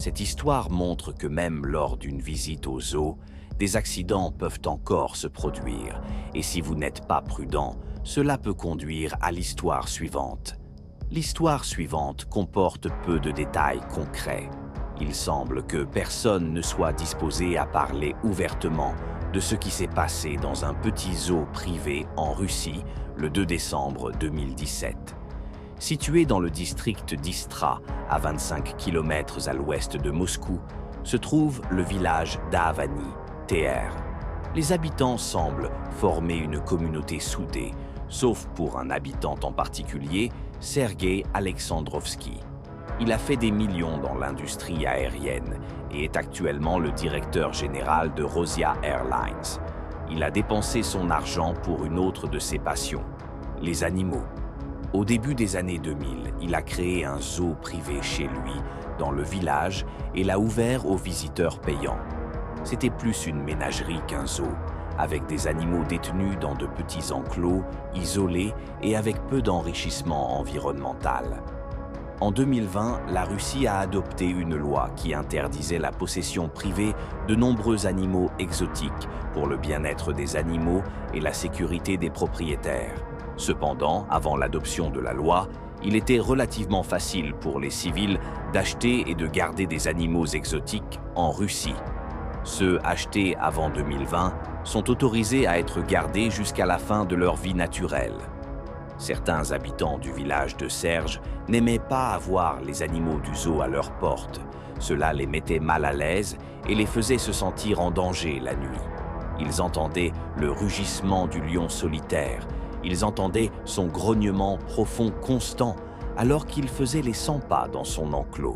Cette histoire montre que même lors d'une visite au zoo, des accidents peuvent encore se produire, et si vous n'êtes pas prudent, cela peut conduire à l'histoire suivante. L'histoire suivante comporte peu de détails concrets. Il semble que personne ne soit disposé à parler ouvertement de ce qui s'est passé dans un petit zoo privé en Russie le 2 décembre 2017. Situé dans le district d'Istra, à 25 km à l'ouest de Moscou, se trouve le village d'Avani, TR. Les habitants semblent former une communauté soudée, sauf pour un habitant en particulier, Sergei Alexandrovski. Il a fait des millions dans l'industrie aérienne et est actuellement le directeur général de Rosia Airlines. Il a dépensé son argent pour une autre de ses passions, les animaux. Au début des années 2000, il a créé un zoo privé chez lui, dans le village, et l'a ouvert aux visiteurs payants. C'était plus une ménagerie qu'un zoo, avec des animaux détenus dans de petits enclos, isolés et avec peu d'enrichissement environnemental. En 2020, la Russie a adopté une loi qui interdisait la possession privée de nombreux animaux exotiques pour le bien-être des animaux et la sécurité des propriétaires. Cependant, avant l'adoption de la loi, il était relativement facile pour les civils d'acheter et de garder des animaux exotiques en Russie. Ceux achetés avant 2020 sont autorisés à être gardés jusqu'à la fin de leur vie naturelle. Certains habitants du village de Serge n'aimaient pas avoir les animaux du zoo à leur porte. Cela les mettait mal à l'aise et les faisait se sentir en danger la nuit. Ils entendaient le rugissement du lion solitaire. Ils entendaient son grognement profond constant alors qu'il faisait les 100 pas dans son enclos.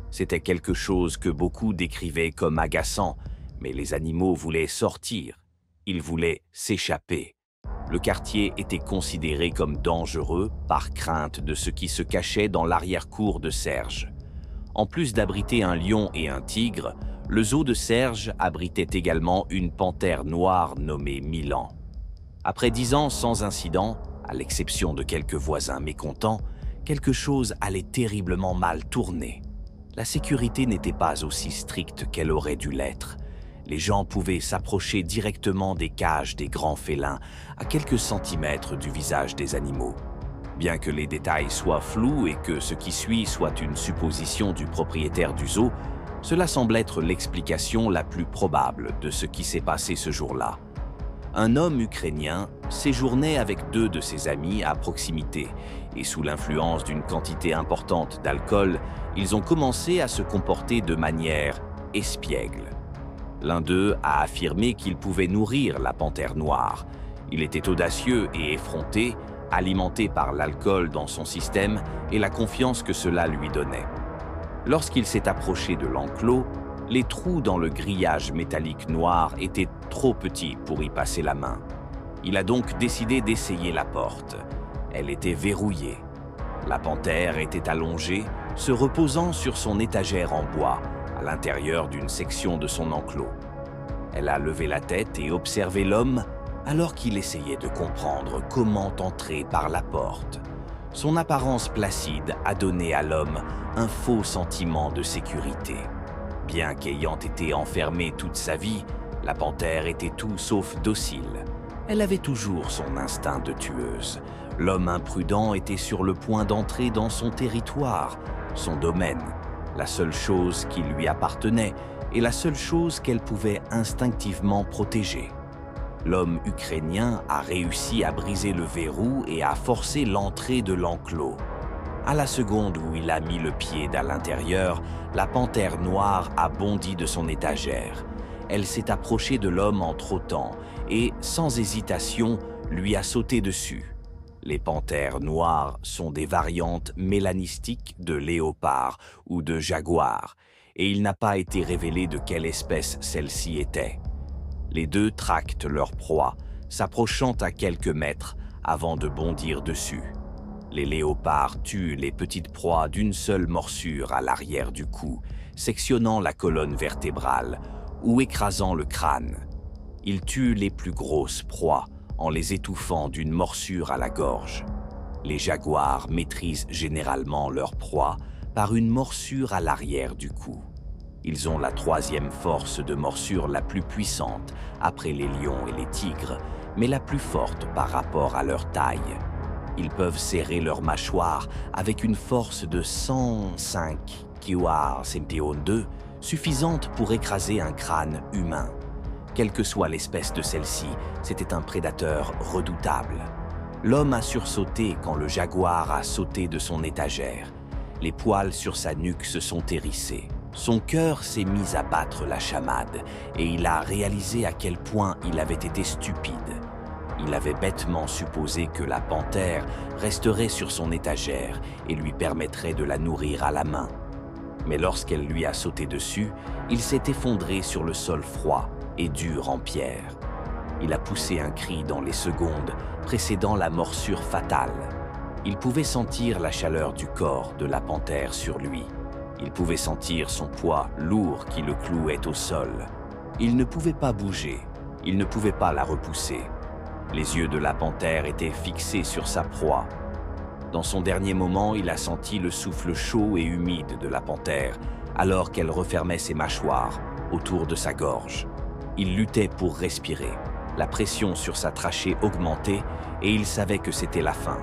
C'était quelque chose que beaucoup décrivaient comme agaçant, mais les animaux voulaient sortir. Ils voulaient s'échapper. Le quartier était considéré comme dangereux par crainte de ce qui se cachait dans l'arrière-cour de Serge. En plus d'abriter un lion et un tigre, le zoo de Serge abritait également une panthère noire nommée Milan. Après 10 ans sans incident, à l'exception de quelques voisins mécontents, quelque chose allait terriblement mal tourner. La sécurité n'était pas aussi stricte qu'elle aurait dû l'être. Les gens pouvaient s'approcher directement des cages des grands félins, à quelques centimètres du visage des animaux. Bien que les détails soient flous et que ce qui suit soit une supposition du propriétaire du zoo, cela semble être l'explication la plus probable de ce qui s'est passé ce jour-là. Un homme ukrainien séjournait avec 2 de ses amis à proximité et sous l'influence d'une quantité importante d'alcool, ils ont commencé à se comporter de manière espiègle. L'un d'eux a affirmé qu'il pouvait nourrir la panthère noire. Il était audacieux et effronté, alimenté par l'alcool dans son système et la confiance que cela lui donnait. Lorsqu'il s'est approché de l'enclos, les trous dans le grillage métallique noir étaient trop petits pour y passer la main. Il a donc décidé d'essayer la porte. Elle était verrouillée. La panthère était allongée, se reposant sur son étagère en bois, à l'intérieur d'une section de son enclos. Elle a levé la tête et observé l'homme alors qu'il essayait de comprendre comment entrer par la porte. Son apparence placide a donné à l'homme un faux sentiment de sécurité. Bien qu'ayant été enfermée toute sa vie, la panthère était tout sauf docile. Elle avait toujours son instinct de tueuse. L'homme imprudent était sur le point d'entrer dans son territoire, son domaine, la seule chose qui lui appartenait et la seule chose qu'elle pouvait instinctivement protéger. L'homme ukrainien a réussi à briser le verrou et à forcer l'entrée de l'enclos. À la seconde où il a mis le pied à l'intérieur, la panthère noire a bondi de son étagère. Elle s'est approchée de l'homme en trottant et, sans hésitation, lui a sauté dessus. Les panthères noires sont des variantes mélanistiques de léopard ou de jaguar, et il n'a pas été révélé de quelle espèce celle-ci était. Les 2 tractent leur proie, s'approchant à quelques mètres avant de bondir dessus. Les léopards tuent les petites proies d'une seule morsure à l'arrière du cou, sectionnant la colonne vertébrale ou écrasant le crâne. Ils tuent les plus grosses proies en les étouffant d'une morsure à la gorge. Les jaguars maîtrisent généralement leur proie par une morsure à l'arrière du cou. Ils ont la troisième force de morsure la plus puissante, après les lions et les tigres, mais la plus forte par rapport à leur taille. Ils peuvent serrer leurs mâchoires avec une force de 105 kWh, suffisante pour écraser un crâne humain. Quelle que soit l'espèce de celle-ci, c'était un prédateur redoutable. L'homme a sursauté quand le jaguar a sauté de son étagère. Les poils sur sa nuque se sont hérissés. Son cœur s'est mis à battre la chamade et il a réalisé à quel point il avait été stupide. Il avait bêtement supposé que la panthère resterait sur son étagère et lui permettrait de la nourrir à la main. Mais lorsqu'elle lui a sauté dessus, il s'est effondré sur le sol froid et dur en pierre. Il a poussé un cri dans les secondes précédant la morsure fatale. Il pouvait sentir la chaleur du corps de la panthère sur lui. Il pouvait sentir son poids lourd qui le clouait au sol. Il ne pouvait pas bouger, il ne pouvait pas la repousser. Les yeux de la panthère étaient fixés sur sa proie. Dans son dernier moment, il a senti le souffle chaud et humide de la panthère, alors qu'elle refermait ses mâchoires autour de sa gorge. Il luttait pour respirer. La pression sur sa trachée augmentait et il savait que c'était la fin.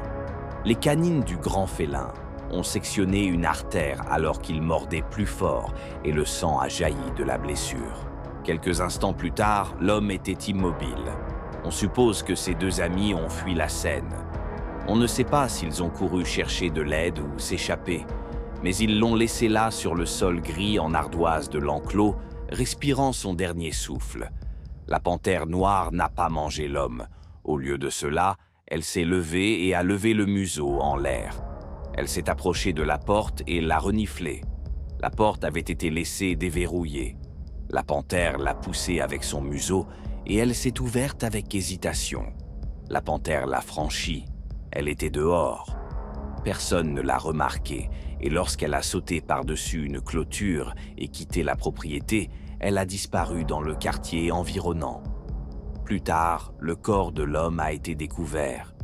Les canines du grand félin ont sectionné une artère alors qu'il mordait plus fort et le sang a jailli de la blessure. Quelques instants plus tard, l'homme était immobile. On suppose que ses deux amis ont fui la scène. On ne sait pas s'ils ont couru chercher de l'aide ou s'échapper, mais ils l'ont laissé là sur le sol gris en ardoise de l'enclos, respirant son dernier souffle. La panthère noire n'a pas mangé l'homme. Au lieu de cela, elle s'est levée et a levé le museau en l'air. Elle s'est approchée de la porte et l'a reniflée. La porte avait été laissée déverrouillée. La panthère l'a poussée avec son museau et elle s'est ouverte avec hésitation. La panthère l'a franchie. Elle était dehors. Personne ne l'a remarqué et lorsqu'elle a sauté par-dessus une clôture et quitté la propriété, elle a disparu dans le quartier environnant. Plus tard, le corps de l'homme a été découvert.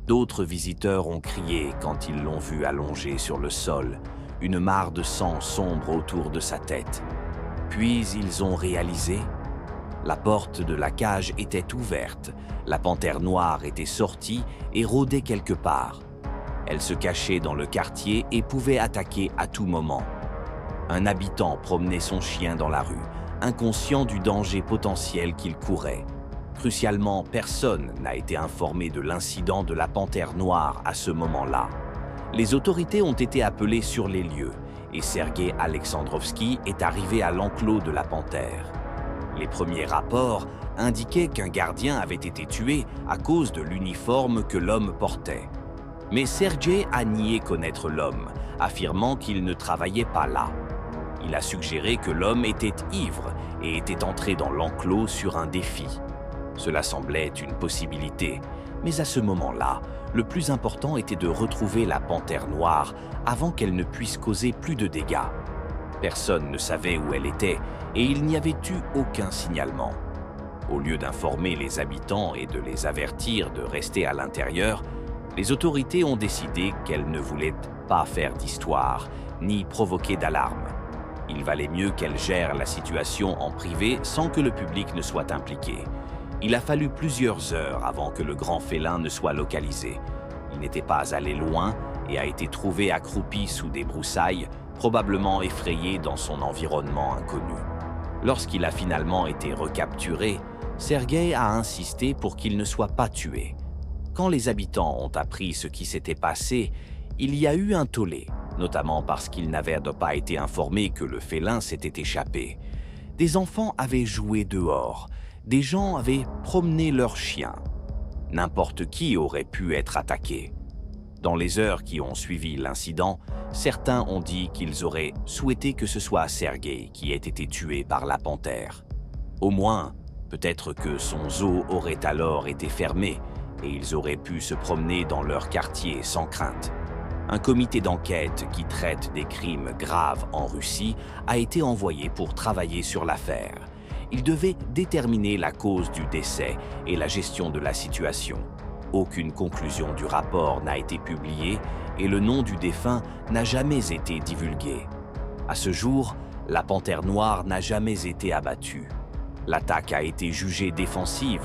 D'autres visiteurs ont crié quand ils l'ont vu allongé sur le sol, une mare de sang sombre autour de sa tête. Puis ils ont réalisé. La porte de la cage était ouverte, la panthère noire était sortie et rôdait quelque part. Elle se cachait dans le quartier et pouvait attaquer à tout moment. Un habitant promenait son chien dans la rue, inconscient du danger potentiel qu'il courait. Crucialement, personne n'a été informé de l'incident de la panthère noire à ce moment-là. Les autorités ont été appelées sur les lieux et Sergei Alexandrovski est arrivé à l'enclos de la panthère. Les premiers rapports indiquaient qu'un gardien avait été tué à cause de l'uniforme que l'homme portait. Mais Sergei a nié connaître l'homme, affirmant qu'il ne travaillait pas là. Il a suggéré que l'homme était ivre et était entré dans l'enclos sur un défi. Cela semblait une possibilité, mais à ce moment-là, le plus important était de retrouver la panthère noire avant qu'elle ne puisse causer plus de dégâts. Personne ne savait où elle était et il n'y avait eu aucun signalement. Au lieu d'informer les habitants et de les avertir de rester à l'intérieur, les autorités ont décidé qu'elles ne voulaient pas faire d'histoire ni provoquer d'alarme. Il valait mieux qu'elles gèrent la situation en privé sans que le public ne soit impliqué. Il a fallu plusieurs heures avant que le grand félin ne soit localisé. Il n'était pas allé loin et a été trouvé accroupi sous des broussailles, probablement effrayé dans son environnement inconnu. Lorsqu'il a finalement été recapturé, Sergei a insisté pour qu'il ne soit pas tué. Quand les habitants ont appris ce qui s'était passé, il y a eu un tollé, notamment parce qu'ils n'avaient pas été informés que le félin s'était échappé. Des enfants avaient joué dehors, des gens avaient promené leurs chiens. N'importe qui aurait pu être attaqué. Dans les heures qui ont suivi l'incident, certains ont dit qu'ils auraient souhaité que ce soit Sergei qui ait été tué par la panthère. Au moins, peut-être que son zoo aurait alors été fermé et ils auraient pu se promener dans leur quartier sans crainte. Un comité d'enquête qui traite des crimes graves en Russie a été envoyé pour travailler sur l'affaire. Il devait déterminer la cause du décès et la gestion de la situation. Aucune conclusion du rapport n'a été publiée et le nom du défunt n'a jamais été divulgué. À ce jour, La panthère noire n'a jamais été abattue. L'attaque a été jugée défensive